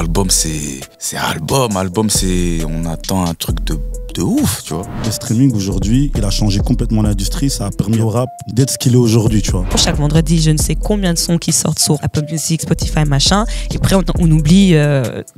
album, c'est album. Album, c'est... On attend un truc de ouf, tu vois. Le streaming aujourd'hui, il a changé complètement l'industrie. Ça a permis au rap d'être ce qu'il est aujourd'hui, tu vois. Chaque vendredi, je ne sais combien de sons qui sortent sur Apple Music, Spotify, machin. Et après, on oublie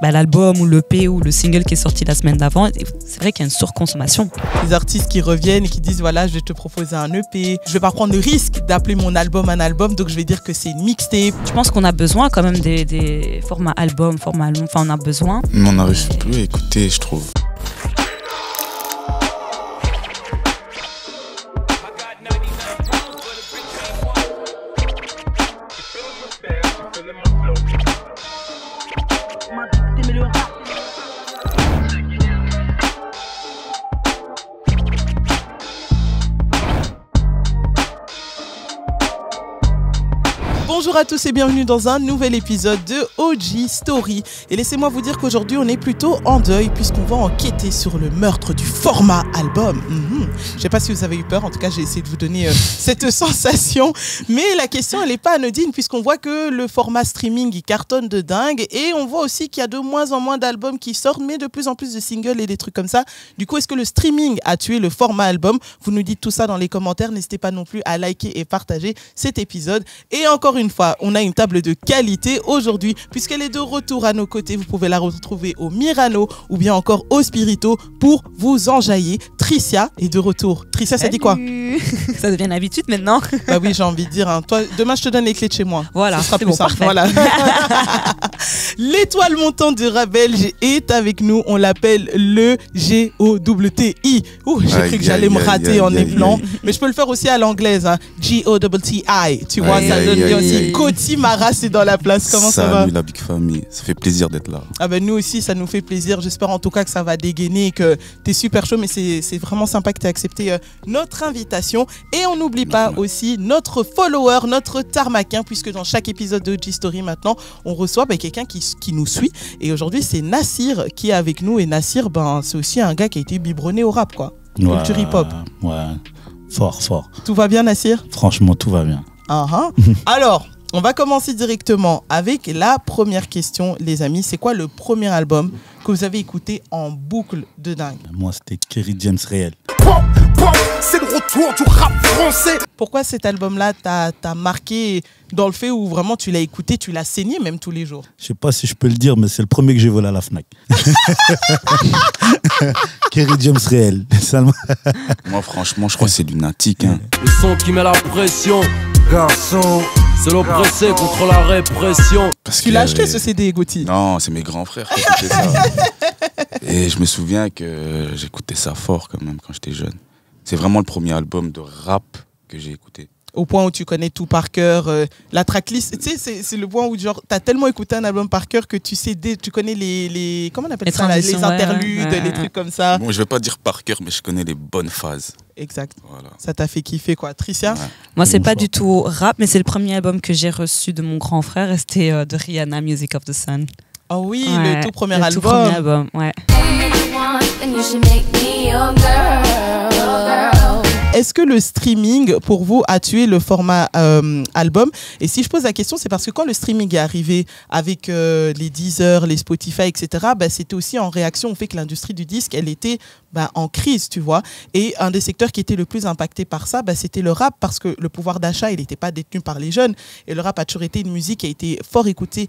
l'album ou l'EP ou le single qui est sorti la semaine d'avant. C'est vrai qu'il y a une surconsommation. Les artistes qui reviennent et qui disent voilà, je vais te proposer un EP. Je vais pas prendre le risque d'appeler mon album un album, donc je vais dire que c'est une mixtape. Je pense qu'on a besoin quand même des formats album, formats long. Enfin, on a besoin. Mais on n'arrive plus à écouter, je trouve. Bonjour à tous et bienvenue dans un nouvel épisode de OG Story. Et laissez-moi vous dire qu'aujourd'hui on est plutôt en deuil puisqu'on va enquêter sur le meurtre du format album. Je sais pas si vous avez eu peur, en tout cas j'ai essayé de vous donner cette sensation. Mais la question elle n'est pas anodine puisqu'on voit que le format streaming il cartonne de dingue et on voit aussi qu'il y a de moins en moins d'albums qui sortent mais de plus en plus de singles et des trucs comme ça. Du coup est-ce que le streaming a tué le format album? Vous nous dites tout ça dans les commentaires, n'hésitez pas non plus à liker et partager cet épisode. Et encore une fois, on a une table de qualité aujourd'hui puisqu'elle est de retour à nos côtés. Vous pouvez la retrouver au Mirano ou bien encore au Spirito pour vous enjailler. Tricia est de retour. Tricia, ça dit quoi? Ça devient une habitude maintenant. Bah oui, j'ai envie de dire. Hein. Toi, demain, je te donne les clés de chez moi. Voilà, ce sera plus bon, simple. parfait. Voilà. L'étoile montante du rap belge est avec nous. On l'appelle le GOWTI. J'ai cru que j'allais me rater en épelant. Mais je peux le faire aussi à l'anglaise. Hein. GOWTI. Tu vois, ça donne bien aussi. Koti Mara, c'est dans la place. Comment ça va? Salut la big famille. Ça fait plaisir d'être là. Ah ben nous aussi, ça nous fait plaisir. J'espère en tout cas que ça va dégainer et que tu es super chaud. Mais c'est vraiment sympa que tu aies accepté notre invitation. Et on n'oublie pas aussi notre follower, notre tarmaquin, puisque dans chaque épisode de OG Story maintenant, on reçoit quelqu'un qui nous suit. Et aujourd'hui, c'est Nassir qui est avec nous. Et Nassir, c'est aussi un gars qui a été biberonné au rap, quoi. Culture hip-hop. Ouais, fort. Tout va bien, Nassir? Franchement, tout va bien. Alors, on va commencer directement avec la première question, les amis. C'est quoi le premier album que vous avez écouté en boucle de dingue? Moi, c'était Kerry James Réel. C'est le retour du rap français. Pourquoi cet album-là t'a marqué dans le fait où vraiment tu l'as écouté, tu l'as saigné même tous les jours? Je sais pas si je peux le dire, mais c'est le premier que j'ai volé à la Fnac. Kerry James Réel. Moi, franchement, je crois que c'est lunatique. Hein. Le son qui met la pression, garçon. C'est l'oppressé contre la répression. Parce tu l'as acheté ce CD, Gauthier? Non, c'est mes grands frères qui écoutaient ça. Et je me souviens que j'écoutais ça fort quand même quand j'étais jeune. C'est vraiment le premier album de rap que j'ai écouté. Au point où tu connais tout par cœur, la tracklist, tu sais, c'est le point où genre t'as tellement écouté un album par cœur que tu sais, tu connais les comment on appelle ça, les interludes, les trucs comme ça. Bon, je vais pas dire par cœur, mais je connais les bonnes phases. Exact. Voilà. Ça t'a fait kiffer quoi, Tricia? Ouais. Moi, c'est pas du tout rap, mais c'est le premier album que j'ai reçu de mon grand frère et c'était de Rihanna, Music of the Sun. Oh oui, Ouais, le tout premier le album. Tout premier album, ouais. Est-ce que le streaming, pour vous, a tué le format album? Et si je pose la question, c'est parce que quand le streaming est arrivé avec les Deezer, les Spotify, etc., c'était aussi en réaction au fait que l'industrie du disque, elle était en crise, tu vois. Et un des secteurs qui était le plus impacté par ça, c'était le rap, parce que le pouvoir d'achat, il n'était pas détenu par les jeunes. Et le rap a toujours été une musique qui a été fort écoutée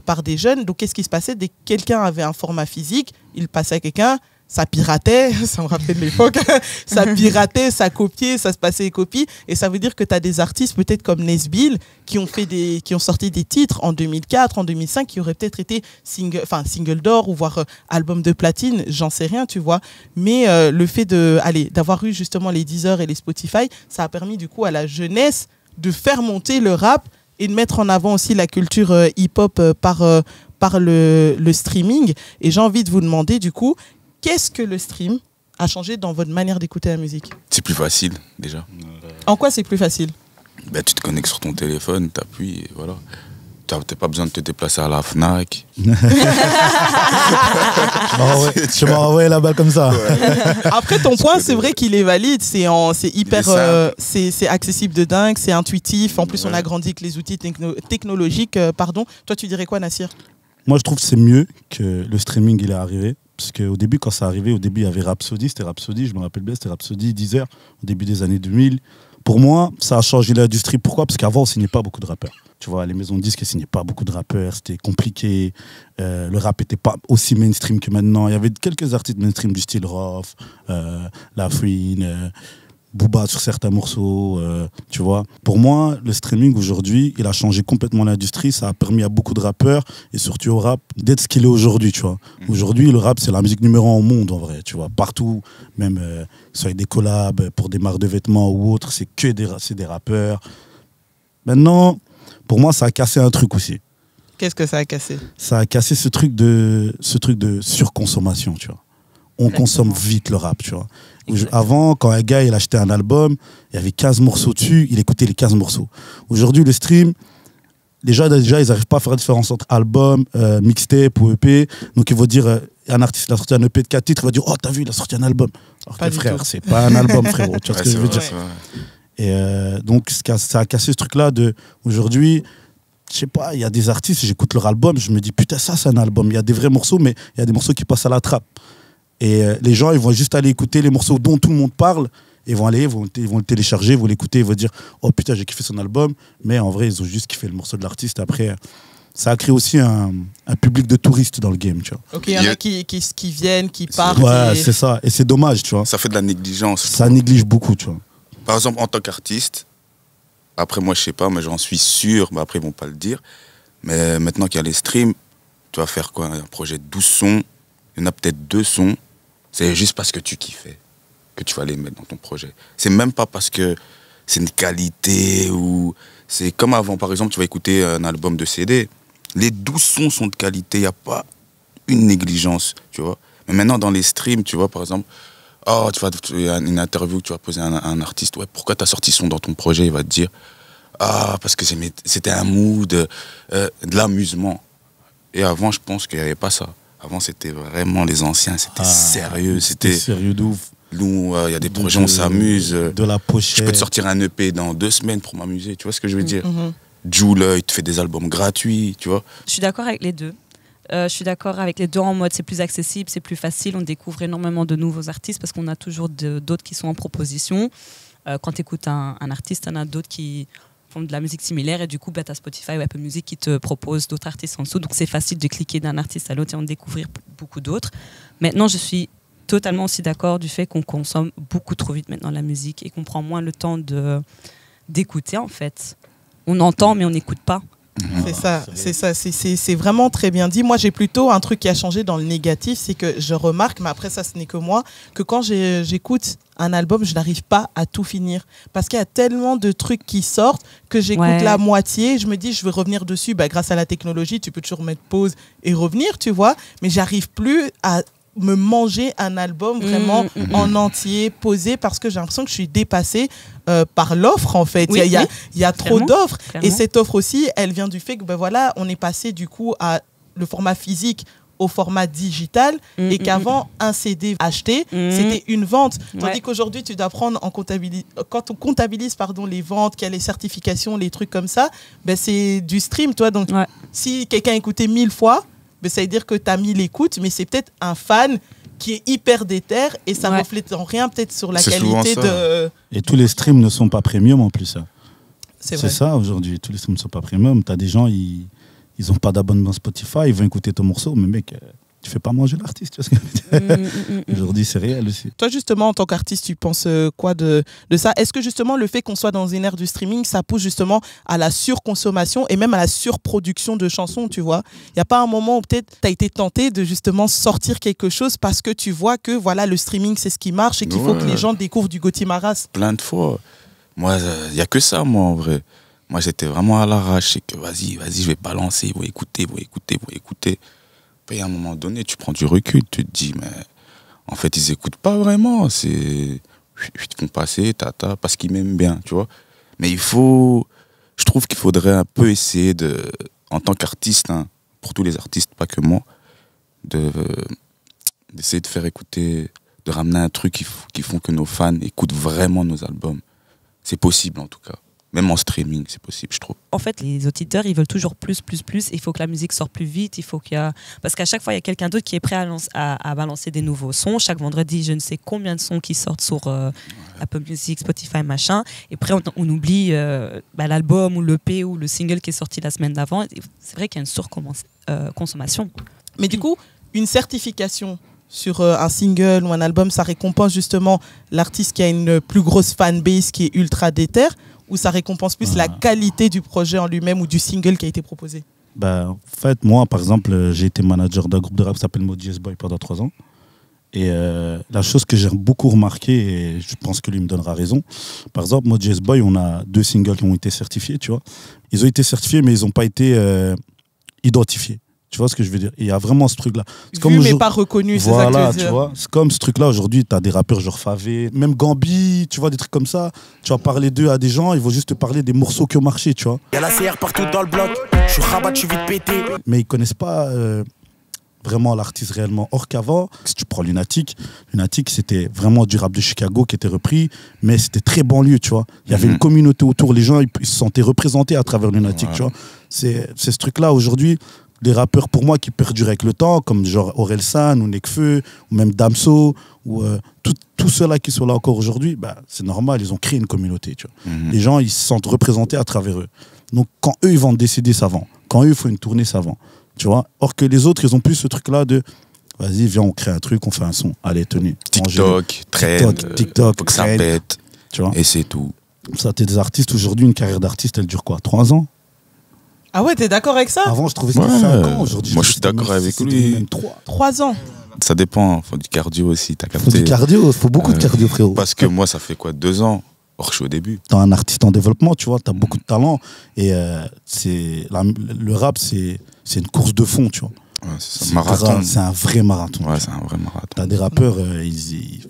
par des jeunes. Donc, qu'est-ce qui se passait? Dès que quelqu'un avait un format physique, il passait à quelqu'un, ça piratait, ça me rappelle l'époque, ça piratait, ça copiait, ça se passait les copies. Et ça veut dire que tu as des artistes peut-être comme Nesbill qui ont sorti des titres en 2004, en 2005, qui auraient peut-être été single d'or ou voire album de platine, j'en sais rien, tu vois. Mais le fait d'avoir eu justement les Deezer et les Spotify, ça a permis du coup à la jeunesse de faire monter le rap et de mettre en avant aussi la culture hip-hop par le streaming. Et j'ai envie de vous demander du coup, qu'est-ce que le stream a changé dans votre manière d'écouter la musique? C'est plus facile, déjà. En quoi c'est plus facile? Tu te connectes sur ton téléphone, t'appuies et voilà. T'as pas besoin de te déplacer à la Fnac. Tu m'as envoyé la balle comme ça. Ouais. Après, ton point, c'est vrai qu'il est valide. C'est hyper, c'est accessible de dingue, c'est intuitif. En plus, on a grandi avec les outils technologiques. Toi, tu dirais quoi, Nassir? Moi, je trouve que c'est mieux que le streaming il est arrivé. Parce qu'au début, quand ça arrivait, au début, il y avait Rhapsody. C'était Rhapsody, je me rappelle bien, c'était Rhapsody, Deezer, au début des années 2000. Pour moi, ça a changé l'industrie. Pourquoi? Parce qu'avant, on signait pas beaucoup de rappeurs. Tu vois, les maisons de disques ne signaient pas beaucoup de rappeurs. C'était compliqué. Le rap n'était pas aussi mainstream que maintenant. Il y avait quelques artistes mainstream du style Rof, La Fouine, Booba sur certains morceaux, tu vois. Pour moi, le streaming aujourd'hui, il a changé complètement l'industrie. Ça a permis à beaucoup de rappeurs, et surtout au rap, d'être ce qu'il est aujourd'hui, tu vois. Aujourd'hui, le rap, c'est la musique numéro 1 au monde, en vrai, tu vois. Partout, même soit des collabs pour des marques de vêtements ou autres, c'est des rappeurs. Maintenant, pour moi, ça a cassé un truc aussi. Qu'est-ce que ça a cassé? Ça a cassé ce truc de surconsommation, tu vois. On consomme vite le rap, tu vois. Avant, quand un gars il achetait un album, il y avait 15 morceaux dessus, il écoutait les 15 morceaux. Aujourd'hui, le stream, déjà ils n'arrivent pas à faire la différence entre album, mixtape ou EP. Donc ils vont dire, un artiste il a sorti un EP de 4 titres, il va dire, oh t'as vu, il a sorti un album. Alors que frère, c'est pas un album, frérot. Tu vois ce que je veux dire? Et donc ça a cassé ce truc-là de aujourd'hui. Je sais pas, il y a des artistes, j'écoute leur album, je me dis putain, ça c'est un album. Il y a des vrais morceaux, mais il y a des morceaux qui passent à la trappe. Et les gens, ils vont juste aller écouter les morceaux dont tout le monde parle, et vont le télécharger, vont l'écouter, ils vont dire oh putain, j'ai kiffé son album, mais en vrai, ils ont juste kiffé le morceau de l'artiste. Après, ça a créé aussi un public de touristes dans le game, tu vois. Ok, il y en a qui viennent, qui partent. Ouais, c'est ça, et c'est dommage, tu vois. Ça fait de la négligence. Ça néglige beaucoup, tu vois. Par exemple, en tant qu'artiste, après moi, je sais pas, mais j'en suis sûr, mais après, ils vont pas le dire. Mais maintenant qu'il y a les streams, tu vas faire quoi? Un projet de 12 sons, il y en a peut-être 2 sons. C'est juste parce que tu kiffais que tu vas les mettre dans ton projet. C'est même pas parce que c'est une qualité ou... C'est comme avant, par exemple, tu vas écouter un album de CD. Les 12 sons sont de qualité, il n'y a pas une négligence, tu vois. Mais maintenant, dans les streams, tu vois, par exemple, oh, il y a une interview que tu vas poser à un artiste, ouais, pourquoi tu as sorti ce son dans ton projet? Il va te dire, ah, parce que c'était un mood, de l'amusement. Et avant, je pense qu'il n'y avait pas ça. Avant, c'était vraiment les anciens, c'était sérieux. C'était sérieux de ouf. Nous, il y a des projets, on s'amuse. De la pochette. Je peux te sortir un EP dans 2 semaines pour m'amuser, tu vois ce que je veux dire? Jul, il te fait des albums gratuits, tu vois. Je suis d'accord avec les deux. Je suis d'accord avec les deux en mode c'est plus accessible, c'est plus facile, on découvre énormément de nouveaux artistes parce qu'on a toujours d'autres qui sont en proposition. Quand tu écoutes un artiste, il y en a d'autres qui font de la musique similaire et du coup, tu as Spotify ou Apple Music qui te propose d'autres artistes en dessous. Donc c'est facile de cliquer d'un artiste à l'autre et en découvrir beaucoup d'autres. Maintenant, je suis totalement aussi d'accord du fait qu'on consomme beaucoup trop vite maintenant la musique et qu'on prend moins le temps d'écouter en fait. On entend mais on n'écoute pas. C'est vraiment très bien dit. Moi, j'ai plutôt un truc qui a changé dans le négatif, c'est que je remarque, mais après ça, ce n'est que moi, que quand j'écoute un album, je n'arrive pas à tout finir. Parce qu'il y a tellement de trucs qui sortent que j'écoute la moitié, je me dis, je vais revenir dessus. Bah, grâce à la technologie, tu peux toujours mettre pause et revenir, tu vois, mais j'arrive plus à me manger un album vraiment en entier, posé, parce que j'ai l'impression que je suis dépassée par l'offre en fait. Il y a trop d'offres. Et cette offre aussi, elle vient du fait que ben voilà, on est passé du coup à le format physique au format digital et qu'avant un CD acheté c'était une vente, tandis qu'aujourd'hui tu dois prendre en quand on comptabilise les ventes, qu'il y a les certifications, les trucs comme ça, ben c'est du stream, toi. Donc si quelqu'un écoutait 1000 fois, ben, ça veut dire que tu as mis l'écoute, mais c'est peut-être un fan qui est hyper déter et ça reflète en rien peut-être sur la qualité de... Et tous les streams ne sont pas premium en plus. C'est ça aujourd'hui, tous les streams ne sont pas premium. Tu as des gens, ils n'ont pas d'abonnement Spotify, ils vont écouter ton morceau, mais mec, tu fais pas manger l'artiste, tu vois ce que je veux dire. Aujourd'hui, c'est réel aussi. Toi, justement, en tant qu'artiste, tu penses quoi de ça? Est-ce que justement, le fait qu'on soit dans une ère du streaming, ça pousse justement à la surconsommation et même à la surproduction de chansons, tu vois? Il n'y a pas un moment où peut-être tu as été tenté de justement sortir quelque chose parce que tu vois que voilà, le streaming, c'est ce qui marche et qu'il faut que les gens découvrent du Gotti Maras? Plein de fois. Moi, il n'y a que ça, moi, en vrai. Moi, j'étais vraiment à l'arrache. C'est que vas-y, je vais balancer, ils vont écouter. Puis à un moment donné, tu prends du recul, tu te dis, mais en fait, ils n'écoutent pas vraiment. Ils font passer, parce qu'ils m'aiment bien, tu vois. Mais je trouve qu'il faudrait un peu essayer en tant qu'artiste, hein, pour tous les artistes, pas que moi, d'essayer de faire écouter, de ramener un truc qui font que nos fans écoutent vraiment nos albums. C'est possible, en tout cas. Même en streaming, c'est possible, je trouve. En fait, les auditeurs, ils veulent toujours plus. Il faut que la musique sorte plus vite. Parce qu'à chaque fois, il y a quelqu'un d'autre qui est prêt à balancer des nouveaux sons. Chaque vendredi, je ne sais combien de sons qui sortent sur Apple Music, Spotify, machin. Et après, on oublie l'album ou l'EP ou le single qui est sorti la semaine d'avant. C'est vrai qu'il y a une surconsommation. Mais du coup, une certification sur un single ou un album, ça récompense justement l'artiste qui a une plus grosse fanbase, qui est ultra déter, ou ça récompense plus la qualité du projet en lui-même ou du single qui a été proposé? En fait, moi, par exemple, j'ai été manager d'un groupe de rap qui s'appelle Modest Boy pendant 3 ans. Et la chose que j'ai beaucoup remarqué, et je pense que lui me donnera raison, par exemple, Modest Boy, on a 2 singles qui ont été certifiés, tu vois. Ils ont été certifiés, mais ils n'ont pas été identifiés. Tu vois ce que je veux dire? Il y a vraiment ce truc-là. Vu mais pas reconnu, c'est ça que voilà, tu veux dire. Tu vois, c'est comme ce truc-là aujourd'hui, tu as des rappeurs genre Favé, même Gambi, tu vois, des trucs comme ça. Tu vas parler d'eux à des gens, ils vont juste te parler des morceaux qui ont marché, tu vois. Y'a la CR partout dans le bloc, je suis rabat, je suis vite pété. Mais ils connaissent pas vraiment l'artiste réellement. Or qu'avant, si tu prends Lunatic, c'était vraiment du rap de Chicago qui était repris, mais c'était très banlieue, tu vois. Il y avait une communauté autour, les gens ils se sentaient représentés à travers Lunatic, tu vois. C'est ce truc-là aujourd'hui. Des rappeurs pour moi qui perdurent avec le temps, comme genre Orelsan ou Nekfeu, ou même Damso, ou tous ceux-là qui sont là encore aujourd'hui, c'est normal, ils ont créé une communauté. Tu vois. Les gens, ils se sentent représentés à travers eux. Donc quand eux, ils vont décider, ça vend. Quand eux, il faut une tournée, ça vend. Tu vois. Or que les autres, ils ont plus ce truc-là de vas-y, viens, on crée un truc, on fait un son. Allez, tenez. TikTok, TikTok, faut que ça pète. Tu vois. Et c'est tout. Ça, t'es des artistes, aujourd'hui, une carrière d'artiste, elle dure quoi? 3 ans? Ah ouais, t'es d'accord avec ça? Avant, je trouvais ça 5 ans. Aujourd'hui, moi, je suis d'accord avec lui. Même 3 ans. Ça dépend, il faut du cardio aussi, t'as capté. Faut du cardio, il faut beaucoup de cardio, frérot. Parce que moi, ça fait quoi, 2 ans? Or, je suis au début. T'es un artiste en développement, tu vois, t'as beaucoup de talent. Et le rap, c'est une course de fond, tu vois. Ouais, c'est un marathon. C'est un vrai marathon. Ouais, c'est un vrai marathon. T'as des rappeurs,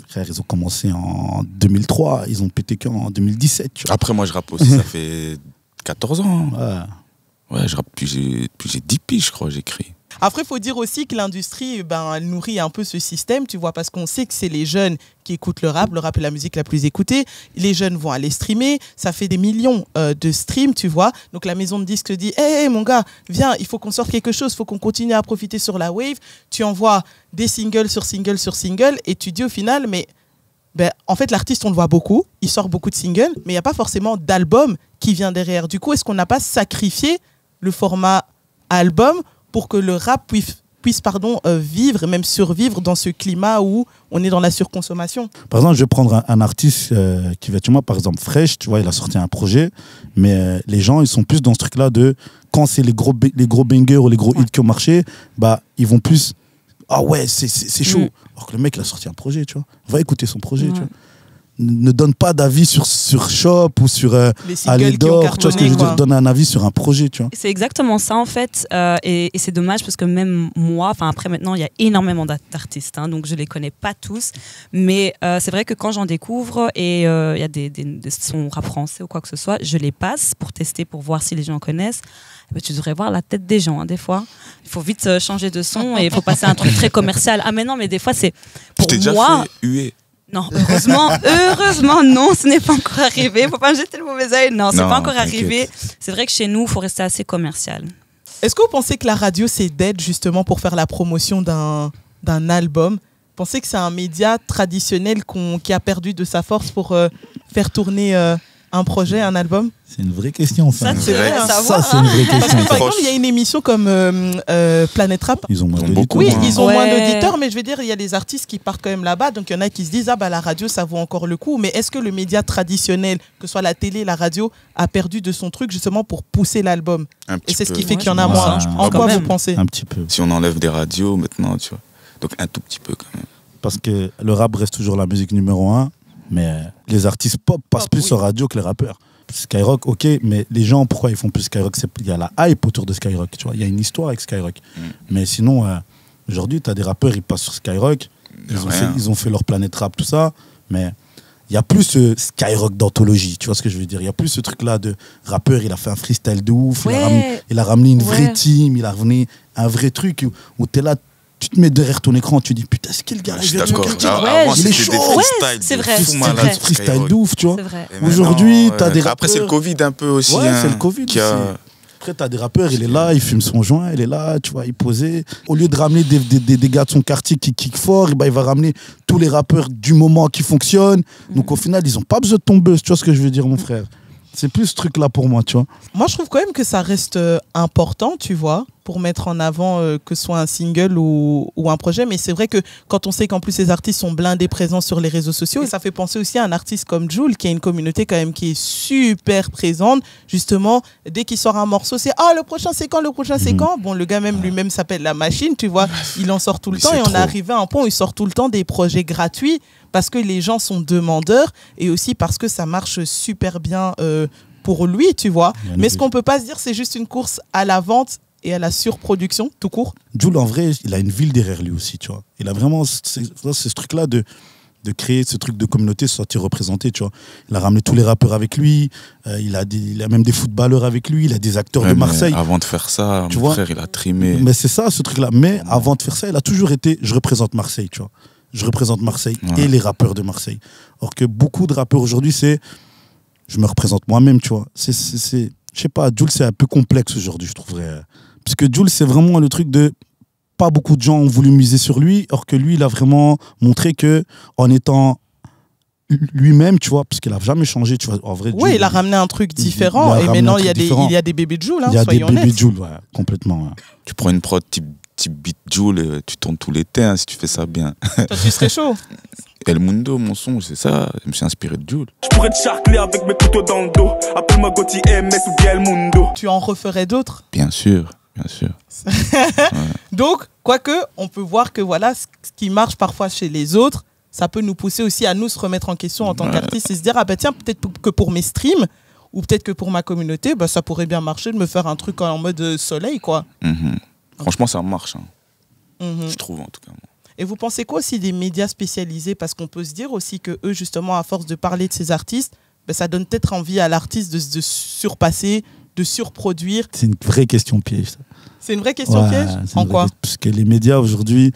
frère, ils ont commencé en 2003, ils ont pété qu'en 2017, tu vois. Après, moi, je rappe aussi, ça fait 14 ans. Ouais. Ouais, je rappe depuis j'ai 10 piges, je crois, j'écris. Après, il faut dire aussi que l'industrie, elle nourrit un peu ce système, tu vois, parce qu'on sait que c'est les jeunes qui écoutent le rap est la musique la plus écoutée. Les jeunes vont aller streamer, ça fait des millions de streams, tu vois. Donc la maison de disques dit, hey, mon gars, viens, il faut qu'on sorte quelque chose, il faut qu'on continue à profiter sur la wave. Tu envoies des singles sur singles sur singles, et tu dis au final, mais en fait, l'artiste, on le voit beaucoup, il sort beaucoup de singles, mais il n'y a pas forcément d'album qui vient derrière. Du coup, est-ce qu'on n'a pas sacrifié le format album pour que le rap puisse vivre et même survivre dans ce climat où on est dans la surconsommation? Par exemple, je vais prendre un artiste qui va, tu vois, par exemple, Fresh, tu vois, il a sorti un projet, mais les gens, ils sont plus dans ce truc-là de, quand c'est les gros bangers ou les gros hits qui ont marché, ils vont plus, ah ouais, c'est chaud. Alors que le mec, il a sorti un projet, tu vois. Va écouter son projet, tu vois. Ne donne pas d'avis sur Shop ou sur Alédor, tu vois ce que je veux dire, donne un avis sur un projet, tu vois. C'est exactement ça en fait, et c'est dommage parce que même moi, après maintenant il y a énormément d'artistes, donc je les connais pas tous, mais c'est vrai que quand j'en découvre et il y a des sons rap français ou quoi que ce soit, je les passe pour tester, pour voir si les gens connaissent. Tu devrais voir la tête des gens, des fois. Il faut vite changer de son et il faut passer à un truc très commercial. Ah mais non, mais des fois c'est pour moi. Déjà fait huer. Non, heureusement, non, ce n'est pas encore arrivé. Faut pas me jeter le mauvais œil. Non, c'est pas encore arrivé. C'est vrai que chez nous, il faut rester assez commercial. Est-ce que vous pensez que la radio, c'est d'aide justement pour faire la promotion d'un album? Vous pensez que c'est un média traditionnel qui a perdu de sa force pour faire tourner un projet, un album? C'est une vraie question, ça. Ça, c'est vrai à savoir. Ça, c'est une vraie question. Parce que, par exemple, il y a une émission comme Planète Rap. Ils ont moins beaucoup. Oui, ils ont moins d'auditeurs, mais je veux dire, il y a des artistes qui partent quand même là-bas. Donc, il y en a qui se disent, la radio, ça vaut encore le coup. Mais est-ce que le média traditionnel, que ce soit la télé, la radio, a perdu de son truc justement pour pousser l'album? Et c'est ce qui fait qu'il y en a moins. En quoi vous pensez? Un petit peu. Si on enlève des radios maintenant, tu vois. Donc, un tout petit peu quand même. Parce que le rap reste toujours la musique numéro 1, mais les artistes pop passent plus sur radio que les rappeurs. Skyrock, ok, mais les gens, pourquoi ils font plus Skyrock? Il y a la hype autour de Skyrock, tu vois. Il y a une histoire avec Skyrock. Mais sinon, aujourd'hui, tu as des rappeurs, ils passent sur Skyrock, ils ont fait leur Planète Rap, tout ça, mais il n'y a plus ce Skyrock d'anthologie, tu vois ce que je veux dire? Il n'y a plus ce truc-là de rappeur, il a fait un freestyle de ouf, il a ramené une vraie team, il a ramené un vrai truc où tu es là, tu te mets derrière ton écran, tu dis putain, c'est quel gars Je suis il vient de d'accord. critiquer. Avant, il est c'était des chaud. freestyles. c'est de vrai, fou c'est malade vrai. sur Freestyle Skyrock. de ouf, tu vois. C'est vrai. Et Aujourd'hui, maintenant, t'as des Après, c'est le rappeurs. Covid un peu aussi. Ouais, hein, c'est le Covid qui a- aussi. Après, t'as des rappeurs, il est là, il fume son joint, il est là, tu vois, il posait. Au lieu de ramener des gars de son quartier qui kick fort, et ben, il va ramener tous les rappeurs du moment qui fonctionnent. Donc au final, ils ont pas besoin de ton buzz, tu vois ce que je veux dire, mon frère. C'est plus ce truc-là pour moi, tu vois. Moi, je trouve quand même que ça reste important, tu vois, pour mettre en avant que ce soit un single ou un projet. Mais c'est vrai que quand on sait qu'en plus ces artistes sont blindés présents sur les réseaux sociaux, et ça fait penser aussi à un artiste comme Jul, qui a une communauté quand même qui est super présente. Justement, dès qu'il sort un morceau, c'est « Ah, le prochain c'est quand? Le prochain c'est quand ?» Bon, le gars même lui-même s'appelle La Machine, tu vois. Il en sort tout le Mais temps c'est et on est trop. arrivé à un point où il sort tout le temps des projets gratuits parce que les gens sont demandeurs et aussi parce que ça marche super bien pour lui, tu vois. Il y a Mais une ce qu'on peut pas se dire, c'est juste une course à la vente et à la surproduction, tout court. Jul, en vrai, il a une ville derrière lui aussi, tu vois. Il a vraiment ce truc-là de créer ce truc de communauté, se sentir représenté, tu vois. Il a ramené tous les rappeurs avec lui, il a même des footballeurs avec lui, il a des acteurs Ouais, de mais Marseille. Avant de faire ça, Tu mon vois, frère, il a trimé. Mais c'est ça, ce truc-là. Mais avant de faire ça, il a toujours été, je représente Marseille, tu vois. Je représente Marseille Ouais. et les rappeurs de Marseille. Or que beaucoup de rappeurs aujourd'hui, c'est, je me représente moi-même, tu vois. Je sais pas, Jul, c'est un peu complexe aujourd'hui, je trouverais. Parce que Jul, c'est vraiment le truc de, pas beaucoup de gens ont voulu miser sur lui, or que lui, il a vraiment montré que, en étant lui-même, tu vois, parce qu'il a jamais changé, tu vois. En vrai, Oui, Jul, il a ramené un truc il différent. a Et ramené maintenant, un il y, a truc différent. il y a des bébés de Jul, hein, il y a des soyons bébés honnêtes. Jul, ouais, complètement. Ouais. Tu prends une prod type beat Joule et tu tournes tout l'été hein, si tu fais ça bien. Toi, tu serais chaud. El Mundo, mon son, c'est ça. Je me suis inspiré de Joule. Je pourrais te charcler avec mes couteaux dans le dos. Appelle-moi Gauthier MS ou bien El Mundo. Tu en referais d'autres. Bien sûr, bien sûr. Donc, quoique, on peut voir que voilà, ce qui marche parfois chez les autres, ça peut nous pousser aussi à nous se remettre en question en tant qu'artiste et se dire, ah bah tiens, peut-être que pour mes streams, ou peut-être que pour ma communauté, bah, ça pourrait bien marcher de me faire un truc en mode soleil, quoi. Mhm. Franchement, ça marche. Hein. Mhm. Je trouve, en tout cas. Moi. Et vous pensez quoi aussi des médias spécialisés? Parce qu'on peut se dire aussi que eux, justement, à force de parler de ces artistes, bah, ça donne peut-être envie à l'artiste de surpasser, de surproduire. C'est une vraie question piège, ça. C'est une vraie question Ouais, piège? c'est une En vraie quoi? question. Parce que les médias aujourd'hui,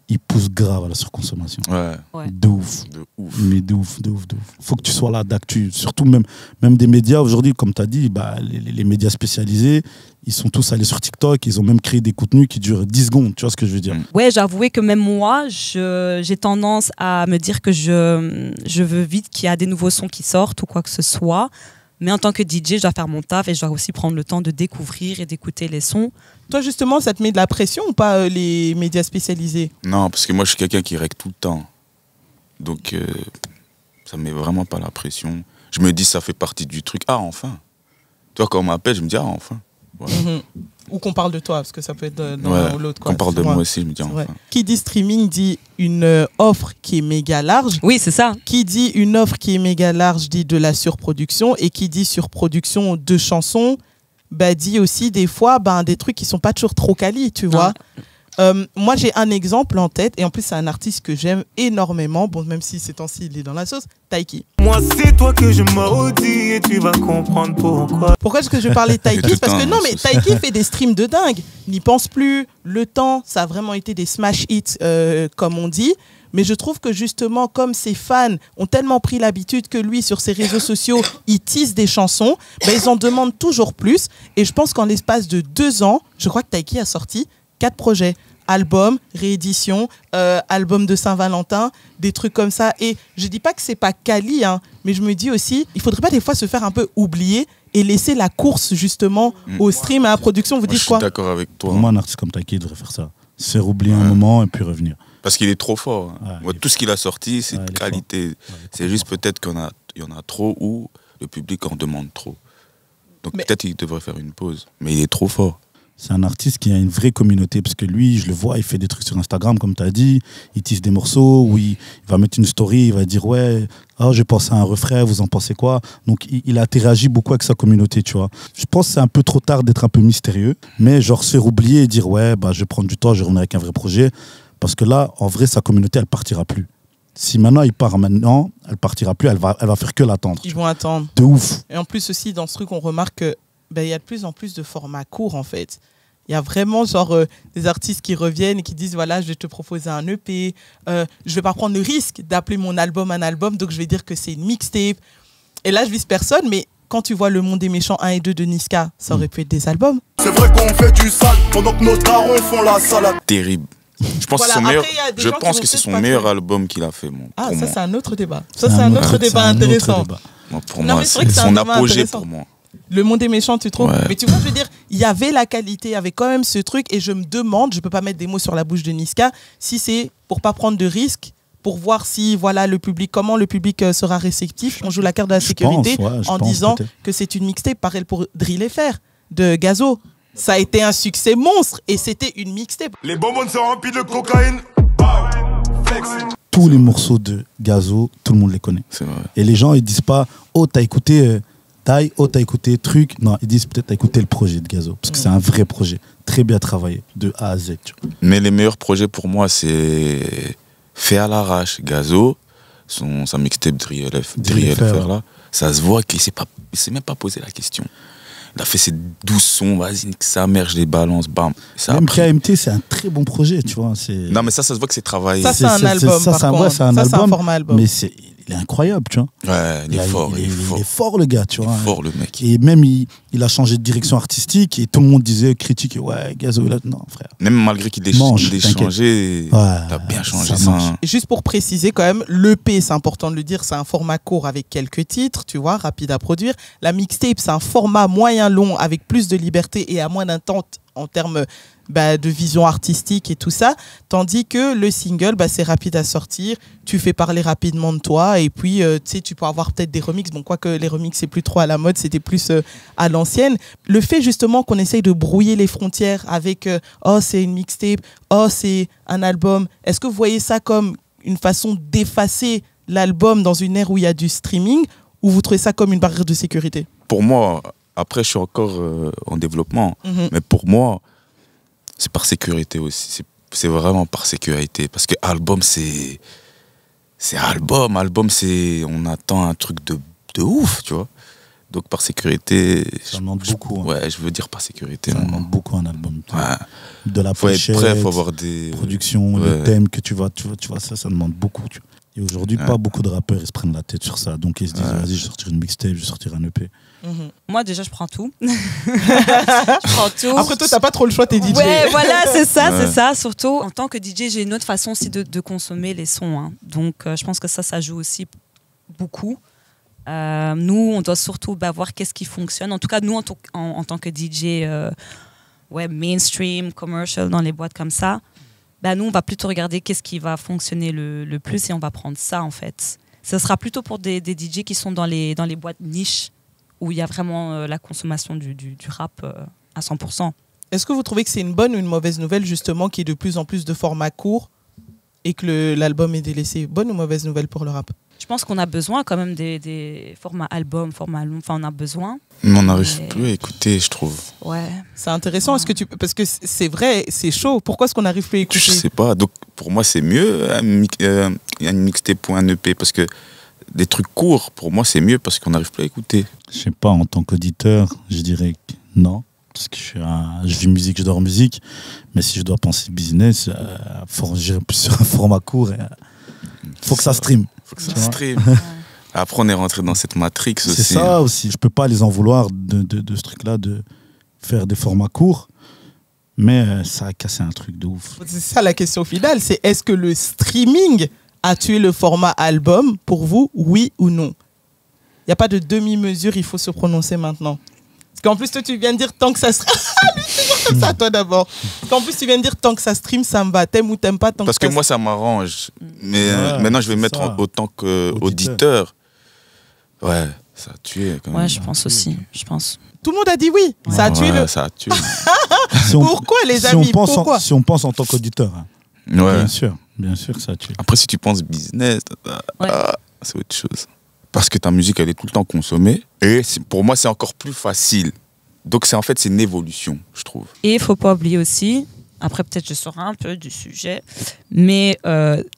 ils poussent grave à la surconsommation. Ouais, Ouais. De ouf. de ouf. Mais de ouf, de ouf, de ouf. Faut que tu sois là d'actu. Surtout même des médias aujourd'hui, comme tu as dit, bah, les médias spécialisés, ils sont tous allés sur TikTok, ils ont même créé des contenus qui durent 10 secondes. Tu vois ce que je veux dire? Ouais, j'avouais que même moi, j'ai tendance à me dire que je veux vite qu'il y a des nouveaux sons qui sortent ou quoi que ce soit. Mais en tant que DJ, je dois faire mon taf et je dois aussi prendre le temps de découvrir et d'écouter les sons. Toi, justement, ça te met de la pression ou pas, les médias spécialisés? Non, parce que moi, je suis quelqu'un qui règle tout le temps. Donc, ça me met vraiment pas la pression. Je me dis, ça fait partie du truc. Ah, enfin. Tu vois, quand on m'appelle, je me dis, ah, enfin. Voilà. Mhm. Ou qu'on parle de toi, parce que ça peut être dans Ouais, l'un ou l'autre. quand on parle de Ouais. moi aussi, je me dis, C'est vrai. enfin. Qui dit streaming dit une offre qui est méga large. Oui, c'est ça. Qui dit une offre qui est méga large dit de la surproduction. Et qui dit surproduction de chansons, bah, dit aussi des fois des trucs qui sont pas toujours trop quali, tu vois. Moi, j'ai un exemple en tête. Et en plus, c'est un artiste que j'aime énormément. Bon, même si ces temps-ci, il est dans la sauce. Taiki. Moi, c'est toi que je maudis et tu vas comprendre pourquoi. Pourquoi est-ce que je parlais de Taiki? Tout le Parce que temps, non, mais c'est- Taiki fait des streams de dingue. N'y pense plus. Le temps, ça a vraiment été des smash hits, comme on dit. Mais je trouve que justement, comme ses fans ont tellement pris l'habitude que lui, sur ses réseaux sociaux, il tease des chansons, ils en demandent toujours plus. Et je pense qu'en l'espace de 2 ans, je crois que Taiki a sorti 4 projets. Album, réédition, album de Saint-Valentin, des trucs comme ça. Et je dis pas que c'est pas quali, hein, mais je me dis aussi, il faudrait pas des fois se faire un peu oublier et laisser la course justement au stream et à la production. Vous Moi, je dites suis quoi? d'accord avec toi. Pour moi, un artiste comme Taiki devrait faire ça. Se faire oublier un moment et puis revenir. Parce qu'il est trop fort. Hein. Ouais, Moi, il est tout ce qu'il a sorti, c'est Ouais, de il est qualité. C'est juste peut-être qu'il y en a trop ou le public en demande trop. Donc Mais- peut-être qu'il devrait faire une pause. Mais il est trop fort. C'est un artiste qui a une vraie communauté, parce que lui, je le vois, il fait des trucs sur Instagram, comme tu as dit, il tisse des morceaux, où il va mettre une story, il va dire, ouais, j'ai pensé à un refrain, vous en pensez quoi? Donc il interagit beaucoup avec sa communauté, tu vois. Je pense que c'est un peu trop tard d'être un peu mystérieux, mais genre se faire oublier et dire, ouais, je vais prendre du temps, je vais revenir avec un vrai projet, parce que là, en vrai, sa communauté, elle partira plus. Si maintenant il part maintenant, elle partira plus, elle va faire que l'attendre. Ils vont attendre. De ouf. Et en plus aussi, dans ce truc, on remarque qu'il y a de plus en plus de formats courts, en fait. Il y a vraiment genre des artistes qui reviennent et qui disent voilà, je vais te proposer un EP, je vais pas prendre le risque d'appeler mon album un album, donc je vais dire que c'est une mixtape. Et là, je vise personne, mais quand tu vois Le Monde des Méchants 1 et 2 de Niska, ça aurait pu être des albums. C'est vrai qu'on fait du sale pendant que nos darons font la salade. Terrible. Je pense Voilà, que c'est son meilleur, après, il y a des je gens qui pense vont que c'est peut-être son pas meilleur trouver. album qu'il a fait. Bon, Ah, pour ça moi. c'est un autre débat. Ça c'est un autre débat intéressant. Moi, pour Non, moi, mais c'est vrai que c'est c'est un son débat apogée intéressant. pour moi. Le Monde des Méchants, tu trouves? Ouais. Mais tu vois, je veux dire, il y avait la qualité, il y avait quand même ce truc, et je me demande, je peux pas mettre des mots sur la bouche de Niska, si c'est pour pas prendre de risques, pour voir si voilà le public, comment le public sera réceptif. On joue la carte de la sécurité en disant peut-être. que c'est une mixtape, pareil pour Drill FR de Gazo. Ça a été un succès monstre et c'était une mixtape. Les bonbons sont remplis de cocaïne. Tous les morceaux de Gazo, tout le monde les connaît. C'est vrai. Et les gens, ils disent pas, oh, t'as écouté Taille, oh, t'as écouté Truc. Non, ils disent peut-être, t'as écouté le projet de Gazo. Parce que c'est un vrai projet. Très bien travaillé, de A à Z. Tu vois. Mais les meilleurs projets pour moi, c'est fait à l'arrache. Gazo, sa mixtape Drill FR là, ça se voit qu'il s'est même pas posé la question. Il a fait ses 12 sons, vas-y, nique sa mère, je les balance, bam. Ça a Même pris. KMT, c'est un très bon projet, tu vois. Non, mais ça se voit que c'est travaillé. Ça, c'est un album. Ça, par c'est un, contre. ouais, c'est un Ça, c'est album. format album. Mais il est incroyable, tu vois. Ouais, il est fort, il est fort, le gars, tu Il vois. est fort, le mec. Et même, il a changé de direction artistique et tout le monde disait, critique, ouais, Gazo, il a... Non, frère. Même malgré qu'il ait Mange, il ait t'inquiète. changé, Ouais, t'as bien changé ça ça. marche. Hein. Et juste pour préciser quand même, l'EP, c'est important de le dire, c'est un format court avec quelques titres, tu vois, rapide à produire. La mixtape, c'est un format moyen long avec plus de liberté et à moins d'attente en termes de vision artistique et tout ça. Tandis que le single, c'est rapide à sortir, tu fais parler rapidement de toi et puis tu sais, tu peux avoir peut-être des remixes. Bon, quoique les remixes, c'est plus trop à la mode, c'était plus à l'ancienne. Le fait justement qu'on essaye de brouiller les frontières avec oh, c'est une mixtape, oh, c'est un album. Est-ce que vous voyez ça comme une façon d'effacer l'album dans une ère où il y a du streaming ou vous trouvez ça comme une barrière de sécurité? Pour moi, après, je suis encore en développement, mais pour moi, c'est par sécurité aussi. C'est vraiment par sécurité. Parce que album, c'est album. Album, c'est... On attend un truc de ouf, tu vois. Donc, par sécurité... Ça demande beaucoup. Hein. Ouais, je veux dire par sécurité. Ça moi. demande beaucoup un album. Ouais. De la Faut être pochette, prêt, faut avoir des... production, ouais. le thème que tu vois, ça demande beaucoup. Tu vois. Et aujourd'hui, Ouais. pas beaucoup de rappeurs ils se prennent la tête sur ça. Donc ils se disent, Ouais. vas-y, je vais sortir une mixtape, je vais sortir un EP. Moi, déjà, je prends tout. Je prends tout. Après, toi, t'as pas trop le choix, t'es DJ. Ouais, voilà, c'est ça, Ouais. c'est ça. Surtout, en tant que DJ, j'ai une autre façon aussi de consommer les sons. Hein. Donc, je pense que ça joue aussi beaucoup. Nous, on doit surtout voir qu'est-ce qui fonctionne. En tout cas, nous, en tant que DJ mainstream, commercial, dans les boîtes comme ça, nous, on va plutôt regarder qu'est-ce qui va fonctionner le plus et on va prendre ça, en fait. Ce sera plutôt pour des DJ qui sont dans les boîtes niches où il y a vraiment la consommation du rap à 100%. Est-ce que vous trouvez que c'est une bonne ou une mauvaise nouvelle, justement, qu'il y ait de plus en plus de formats courts et que l'album est délaissé? Bonne ou mauvaise nouvelle pour le rap? Je pense qu'on a besoin quand même des formats albums, formats longs. Enfin, on a besoin. Mais on n'arrive Mais- plus à écouter, je trouve. Ouais. C'est intéressant. Est-ce que parce que c'est vrai, c'est chaud. Pourquoi est-ce qu'on n'arrive plus à écouter? Je sais pas. Donc, pour moi, c'est mieux une mixtape ou un EP parce que des trucs courts, pour moi, c'est mieux parce qu'on n'arrive plus à écouter. Je sais pas, en tant qu'auditeur, je dirais que non. Parce que je vis musique, je dors musique. Mais si je dois penser business, j'irai plus sur un format court. Faut que ça stream. Faut que ça Tu vois. stream. Après, on est rentré dans cette matrix aussi. C'est ça aussi. Je peux pas les en vouloir de ce truc-là, de faire des formats courts. Mais ça a cassé un truc de ouf. C'est ça la question finale. C'est est-ce que le streaming a tué le format album pour vous, oui ou non? Il n'y a pas de demi-mesure, il faut se prononcer maintenant. Parce qu'en plus, toi, tu viens de dire tant que ça stream. C'est ça, toi d'abord. Parce qu'en plus, tu viens de dire tant que ça stream, ça me va. T'aimes ou t'aimes pas tant Parce que moi, ça m'arrange. Mais Ouais, maintenant, je vais c'est mettre ça. autant qu'auditeur. Ouais, ça a tué quand même. Ouais, je pense aussi. Je pense. Tout le monde a dit oui. Ça a tué Ouais, le. ça a tué. Si on- Pourquoi, les si amis? on pense Pourquoi? si on pense en tant qu'auditeur, hein. Ouais. Bien sûr que ça a tué. Après, si tu penses business, Ouais. c'est autre chose. Parce que ta musique, elle est tout le temps consommée. Et pour moi, c'est encore plus facile. Donc, c'est une évolution, je trouve. Et il ne faut pas oublier aussi Après, peut-être je sors un peu du sujet, mais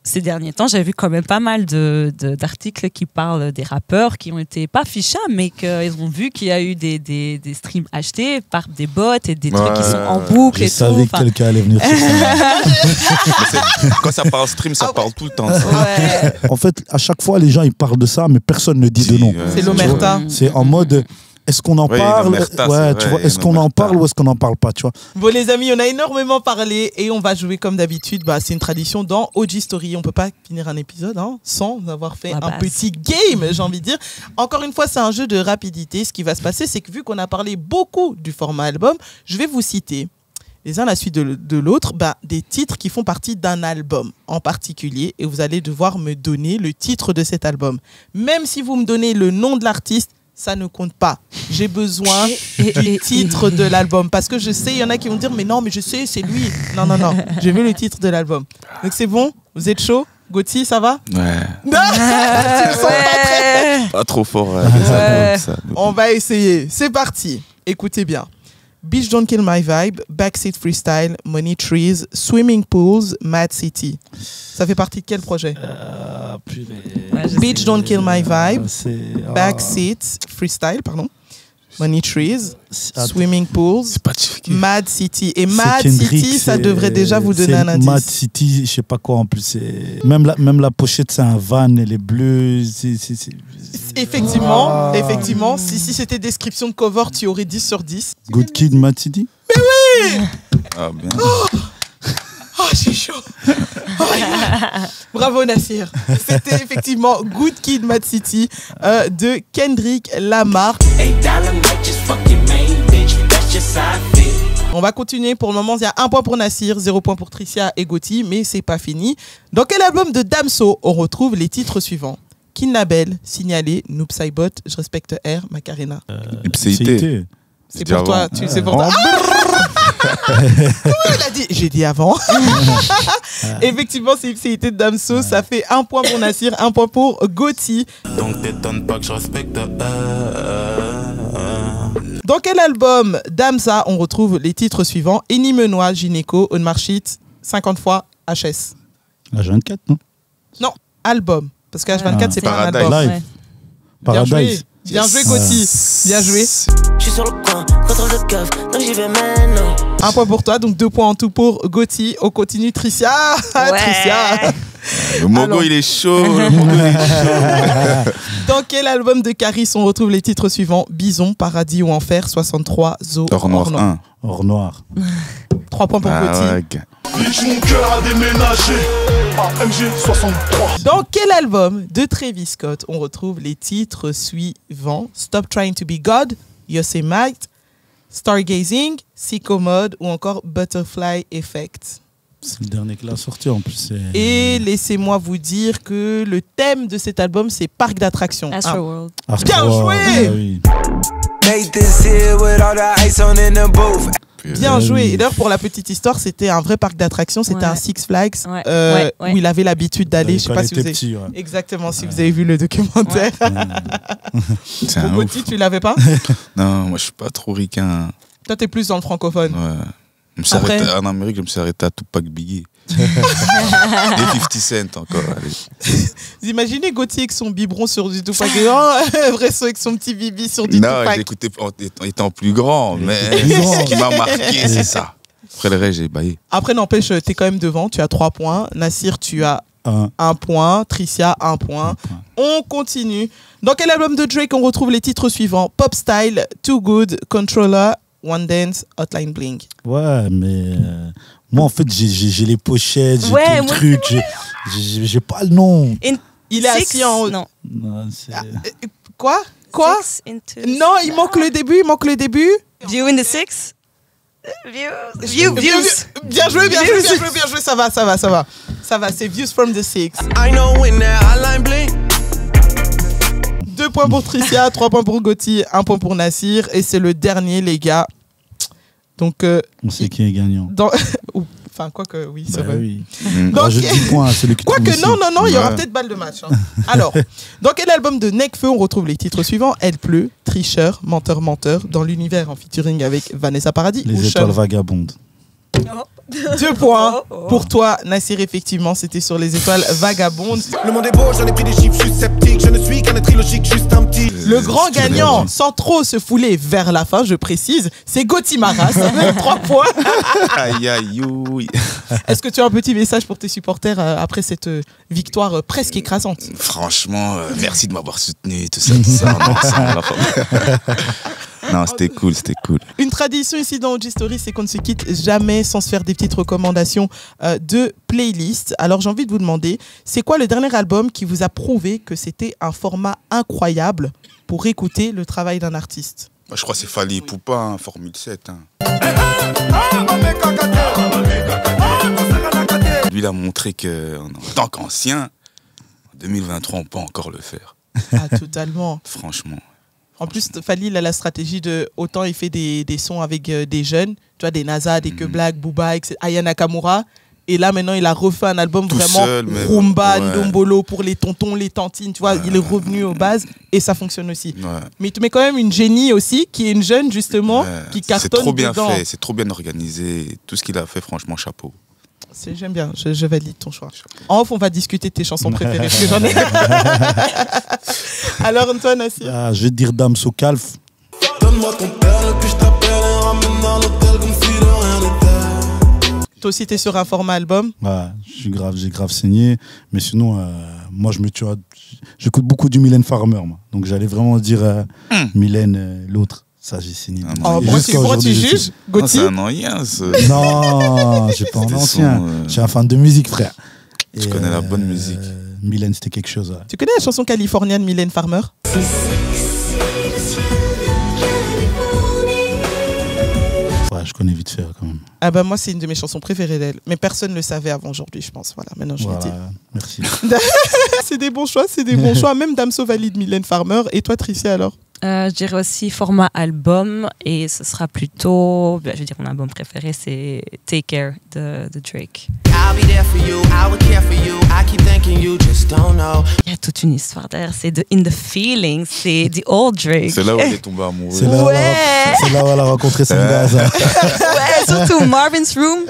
ces derniers temps, j'ai vu quand même pas mal d'articles qui parlent des rappeurs qui ont été pas fichables, mais qu'ils ont vu qu'il y a eu des streams achetés par des bots et des trucs qui sont en boucle Je et tout. savais que quelqu'un allait venir sur ça. Quand ça parle stream, ça parle tout le temps. Ça. Ouais. En fait, à chaque fois, les gens ils parlent de ça, mais personne ne dit de nom. C'est l'omerta. C'est en mode, est-ce qu'on en Oui, parle? l'omerta, Ouais, c'est tu vrai, vois, est-ce qu'on en l'omerta. parle ou est-ce qu'on n'en parle pas, tu vois? Bon les amis, on a énormément parlé et on va jouer comme d'habitude. C'est une tradition dans OG Story. On peut pas finir un épisode sans avoir fait La un base. petit game, j'ai envie de dire. Encore une fois, c'est un jeu de rapidité. Ce qui va se passer, c'est que vu qu'on a parlé beaucoup du format album, je vais vous citer les uns à la suite de l'autre, des titres qui font partie d'un album en particulier et vous allez devoir me donner le titre de cet album. Même si vous me donnez le nom de l'artiste, ça ne compte pas. J'ai besoin du titre de l'album. Parce que je sais, il y en a qui vont dire, mais non, mais je sais, c'est lui. Non. Je veux le titre de l'album. Donc c'est bon? Vous êtes chaud? Gauthier, ça va? Ouais. Tu le sens pas très... Pas trop fort. Les albums, ça. On va essayer. C'est parti. Écoutez bien. Beach Don't Kill My Vibe, Backseat Freestyle, Money Trees, Swimming Pools, Mad City. Ça fait partie de quel projet? Beach Don't Kill My Vibe, Backseat Freestyle, pardon. Money Trees, Swimming Pools, C'est pas difficile. Mad City. Et C'est Mad Kendrick, City, ça c'est- devrait déjà vous donner c'est un indice. Mad City, je sais pas quoi en plus. Même la pochette, c'est un van, elle est bleue. Effectivement, si c'était description de cover, tu aurais 10 sur 10. Good Kid, Mad City. Ah, bien. Oh, j'ai chaud. Oh, bravo Nassir. C'était effectivement Good Kid, Mad City de Kendrick Lamar. On va continuer. Pour le moment, il y a 1 point pour Nassir, 0 point pour Tricia et Gauthier, mais c'est pas fini. Dans quel album de Damso on retrouve les titres suivants? Kinnabel, Signalé, Noob Saibot, Je respecte R, Macarena. Ipséité. C'est pour toi, c'est pour toi. Il a dit, j'ai dit avant. Effectivement, c'est Ipséité de Damso. Ça fait 1 point pour Nassir, 1 point pour Gauthier. Donc t'étonnes pas que je respecte. Dans quel album d'Amza on retrouve les titres suivants? Eni Menois, Gynéco, On Marchit, 50 fois HS. H24, non? Non, album. Parce que H24, c'est pas un Paradise. album. Live. Ouais. Bien joué. Paradise. Bien joué, Gauthier. Bien joué. Je suis sur le coin, contrôle de keuf, donc j'y vais maintenant. 1 point pour toi, donc 2 points en tout pour Gauthier. On continue, Tricia. Ouais. Tricia. Le Mogo, Alors. il est chaud. Le Mogo, il est chaud. Dans quel album de Caris on retrouve les titres suivants? Bison, Paradis ou Enfer, 63, Zo, Or noir 1. Or noir. 3 points pour Gauthier. Ah ouais, gars. Mon cœur a déménagé à MG63. Dans quel album de Travis Scott on retrouve les titres suivants? Stop Trying to Be God, Yosemite, Stargazing, Sicko Mode ou encore Butterfly Effect. C'est le dernier qu'il a sorti en plus. Et laissez-moi vous dire que le thème de cet album, c'est parc d'attractions. Astroworld. Bien joué. Oui. Made this here with all the ice on in the booth. Bien joué. oui. Et d'ailleurs, pour la petite histoire, c'était un vrai parc d'attractions. C'était Ouais. un Six Flags Ouais, ouais, ouais. où il avait l'habitude d'aller. Je sais Quand pas il si vous était avez... petit, ouais. Exactement, si vous avez vu le documentaire. C'est un Pour ouf. petit, tu l'avais pas? Non, moi, je suis pas trop ricain. Toi, t'es plus dans le francophone. Ouais. Je me suis Après- arrêté, en Amérique, je me suis arrêté à Tupac Biggie. Et 50 Cent encore. Allez. Vous imaginez Gauthier avec son biberon sur du Tupac et oh, vrai son avec son petit bibi sur du Non, Tupac. j'ai écouté en étant plus grand, mais Plus grand. ce qui m'a marqué, c'est ça. Après le reste, j'ai baillé. Après, n'empêche, t'es quand même devant. Tu as 3 points. Nassir, tu as 1 point. Tricia, 1 point. On continue. Dans quel album de Drake on retrouve les titres suivants? Pop Style, Too Good, Controller, One Dance, Hotline Bling. Ouais, mais moi, en fait, j'ai les pochettes, j'ai Ouais, tout le moi, truc. J'ai pas le nom. Il est assis en haut. Non. Non, c'est- Quoi? Quoi? Six into the Non, il manque le début. Il manque le début. View in the six. Views. Bien joué, bien joué, bien joué, bien joué. Ça va, ça va, ça va. Ça va, c'est Views from the Six. I know when that hotline bling. 2 points pour Tricia, 3 points pour Gauthier, 1 point pour Nassir. Et c'est le dernier, les gars. Donc, On sait qui est gagnant. dans... Enfin, quoi que, oui, c'est Bah vrai. oui. Donc, Rajoute 10 points à celui qui trouve Quoique, ici. non, il y aura Ouais. peut-être balle de match. Hein. Alors, dans quel album de Nekfeu on retrouve les titres suivants? Elle pleut, Tricheur, Menteur, Menteur, dans l'univers en featuring avec Vanessa Paradis ou Les Sean? étoiles vagabondes. 2 points pour toi, Nassir, effectivement, c'était sur les étoiles vagabondes. Le monde est beau, j'en ai pris des chiffres, je suis sceptique. Je ne suis qu'un être illogique, juste un petit. Le grand gagnant, sans trop se fouler vers la fin, je précise, c'est Gauthier Maras, avec 3 points. Aïe, aïe, ouïe. Est-ce que tu as un petit message pour tes supporters après cette victoire presque écrasante? Franchement, merci de m'avoir soutenu, tout ça, tout ça. Non, ça m'a pas- Non, c'était cool, c'était cool. Une tradition ici dans OG Story, c'est qu'on ne se quitte jamais sans se faire des petites recommandations de playlist. Alors j'ai envie de vous demander, c'est quoi le dernier album qui vous a prouvé que c'était un format incroyable pour écouter le travail d'un artiste? Moi, je crois que c'est Fally Ipupa, hein, Formule 7. Hein. Lui, il a montré qu'en tant qu'ancien, en 2023, on peut encore le faire. Ah, totalement. Franchement. En plus, Fally, il a la stratégie de autant il fait des sons avec des jeunes, tu vois, des NASA, des Que Black, Booba, etc., Aya Nakamura. Et là, maintenant, il a refait un album Tout vraiment seul, mais rumba, ouais. ndombolo pour les tontons, les tantines, tu vois. Il est revenu aux bases et ça fonctionne aussi. Ouais. Mais il te met quand même une génie aussi, qui est une jeune, justement, Ouais. qui cartonne C'est trop bien dedans. fait, c'est trop bien organisé. Tout ce qu'il a fait, franchement, chapeau. J'aime bien, je valide ton choix. En off, on va discuter de tes chansons préférées, parce que j'en ai. Alors, Antoine, Nassir. Ah, je vais te dire Damso Calf. Donne-moi ton père, et puis je t'appelle et ramène dans l'hôtel comme si de rien n'était. Toi aussi, t'es sur un format album. Ouais, j'ai grave saigné. Mais sinon, moi, j'écoute beaucoup du Mylène Farmer. Moi. Donc, j'allais vraiment dire Mylène, l'autre. Ça, j'ai saigné. Oh, Et pourquoi jusqu'à tu aujourd'hui, je juges, sais- Ah, c'est Gauthier? un ancien, ça. Non, j'ai pas un C'était ancien. son, Je suis un fan de musique, frère. Je connais la bonne musique. Mylène, c'était quelque chose. Ouais. Tu connais la chanson californienne Mylène Farmer? Ouais, je connais vite fait quand même. Ah bah moi, c'est une de mes chansons préférées d'elle. Mais personne ne le savait avant aujourd'hui, je pense. Voilà, maintenant je l'ai dit. Voilà, merci. C'est des bons choix, c'est des bons choix. Même Damso valide Mylène Farmer. Et toi, Tricia, alors? Je dirais aussi format album et ce sera plutôt, je veux dire, mon album préféré c'est Take Care de Drake. I'll be there for you, I will care for you. I keep thinking you just don't know. Il y a toute une histoire derrière, c'est de In the Feelings, c'est The Old Drake. C'est là où elle est tombée amoureuse. C'est là, c'est là où elle a rencontré son gars. Ça. Ouais, surtout Marvin's Room.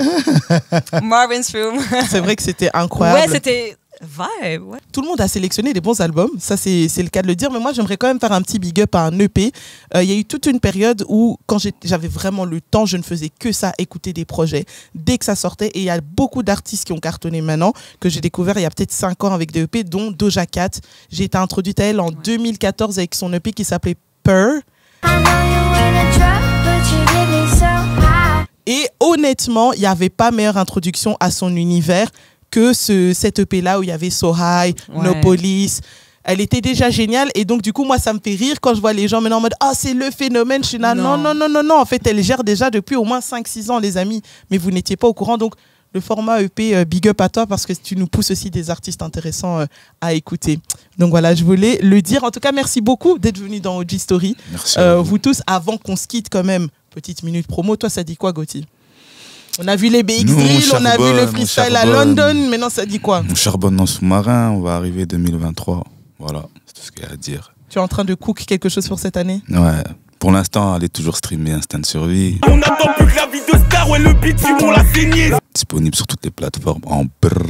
Marvin's Room. C'est vrai que c'était incroyable. Ouais, c'était vibe. Ouais. Tout le monde a sélectionné des bons albums, ça c'est le cas de le dire, mais moi j'aimerais quand même faire un petit big up à un EP. Il y a eu toute une période où quand j'avais vraiment le temps, je ne faisais que ça, écouter des projets dès que ça sortait, et il y a beaucoup d'artistes qui ont cartonné maintenant, que j'ai découvert il y a peut-être 5 ans avec des EP, dont Doja Cat. J'ai été introduite à elle en 2014 avec son EP qui s'appelait Purr. Et honnêtement, il n'y avait pas meilleure introduction à son univers que cet EP-là où il y avait So High, No Police. Elle était déjà géniale et donc du coup, moi, ça me fait rire quand je vois les gens maintenant en mode « Ah, c'est le phénomène !» Je suis là, non. En fait, elle gère déjà depuis au moins 5-6 ans, les amis, mais vous n'étiez pas au courant. Donc, le format EP, big up à toi parce que tu nous pousses aussi des artistes intéressants à écouter. Donc voilà, je voulais le dire. En tout cas, merci beaucoup d'être venu dans OG Story. Merci à vous tous, avant qu'on se quitte quand même, petite minute promo. Toi, ça dit quoi, Gauthier? On a vu les BX Drill, on a vu le freestyle à London. Maintenant, ça dit quoi? On charbonne dans sous-marin, on va arriver 2023. Voilà, c'est tout ce qu'il y a à dire. Tu es en train de cook quelque chose pour cette année? Ouais, pour l'instant, elle est toujours streamée Instant Survie. On attend plus que la vie de star, ouais, le beat, on l'a signé. Disponible sur toutes les plateformes en brrr.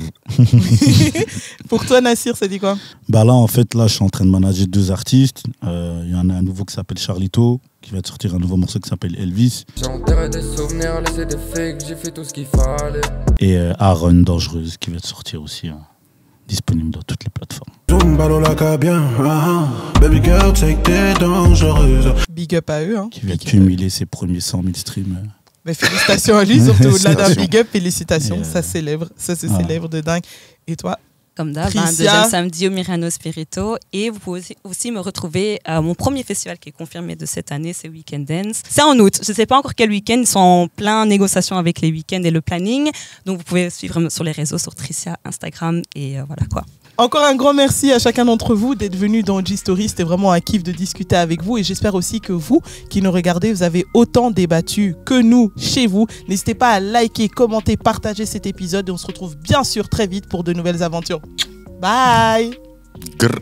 Pour toi, Nassir, ça dit quoi? Bah là, en fait, là, je suis en train de manager 2 artistes. Il y en a un nouveau qui s'appelle Charlito, qui va te sortir un nouveau morceau qui s'appelle Elvis. J'ai enterré des souvenirs, laissé des fakes, j'ai fait tout ce qu'il fallait. Et Aaron Dangereuse, qui va te sortir aussi, disponible dans toutes les plateformes. Big up à eux. Hein. Qui va cumuler ses premiers 100 000 streams. Mais félicitations à lui, surtout au-delà d'un big up, félicitations. Et ça célèbre, ça se célèbre de dingue. Et toi? Comme d'hab, un deuxième samedi au Mirano Spirito. Et vous pouvez aussi me retrouver à mon premier festival qui est confirmé de cette année, c'est Weekend Dance. C'est en août. Je ne sais pas encore quel week-end. Ils sont en plein négociation avec les week-ends et le planning. Donc vous pouvez suivre sur les réseaux, sur Tricia, Instagram et voilà quoi. Encore un grand merci à chacun d'entre vous d'être venus dans OG Story. C'était vraiment un kiff de discuter avec vous et j'espère aussi que vous qui nous regardez, vous avez autant débattu que nous chez vous. N'hésitez pas à liker, commenter, partager cet épisode et on se retrouve bien sûr très vite pour de nouvelles aventures. Bye. Grrr.